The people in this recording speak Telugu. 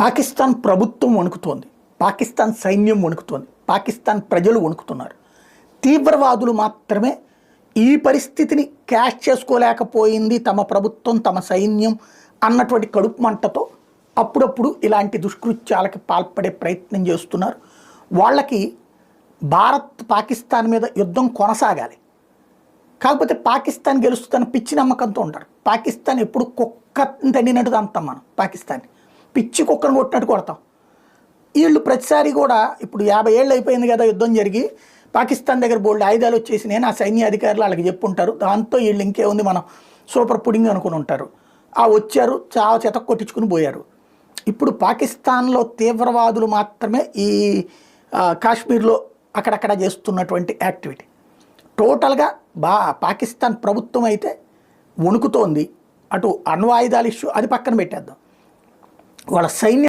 పాకిస్తాన్ ప్రభుత్వం వణుకుతోంది, పాకిస్తాన్ సైన్యం వణుకుతోంది, పాకిస్తాన్ ప్రజలు వణుకుతున్నారు. తీవ్రవాదులు మాత్రమే ఈ పరిస్థితిని క్యాష్ చేసుకోలేకపోయింది తమ ప్రభుత్వం, తమ సైన్యం అన్నటువంటి కడుపు మంటతో అప్పుడప్పుడు ఇలాంటి దుష్కృత్యాలకి పాల్పడే ప్రయత్నం చేస్తున్నారు. వాళ్ళకి భారత్ పాకిస్తాన్ మీద యుద్ధం కొనసాగాలి, కాకపోతే పాకిస్తాన్ గెలుస్తుందని పిచ్చి నమ్మకంతో ఉంటారు. పాకిస్తాన్ ఎప్పుడు కుక్క తండినట్టు అంటాం మనం, పాకిస్తాన్ పిచ్చి కుక్కను కొట్టినట్టు కొడతాం. వీళ్ళు ప్రతిసారి కూడా ఇప్పుడు 50 ఏళ్ళు అయిపోయింది కదా యుద్ధం జరిగి, పాకిస్తాన్ దగ్గర బోల్డ్ ఆయుధాలు వచ్చేసినాయి ఆ సైన్య అధికారులు వాళ్ళకి చెప్పుంటారు. దాంతో వీళ్ళు ఇంకేముంది మనం సూపర్ పుడింగ్ అనుకుని ఉంటారు. వచ్చారు, చావ చెత కొట్టించుకుని పోయారు. ఇప్పుడు పాకిస్తాన్లో తీవ్రవాదులు మాత్రమే ఈ కాశ్మీర్లో అక్కడక్కడ చేస్తున్నటువంటి యాక్టివిటీ. టోటల్గా పాకిస్తాన్ ప్రభుత్వం అయితే వణుకుతోంది. అటు అణ్వాయుధాల ఇష్యూ అది పక్కన పెట్టేద్దాం, వాళ్ళ సైన్యం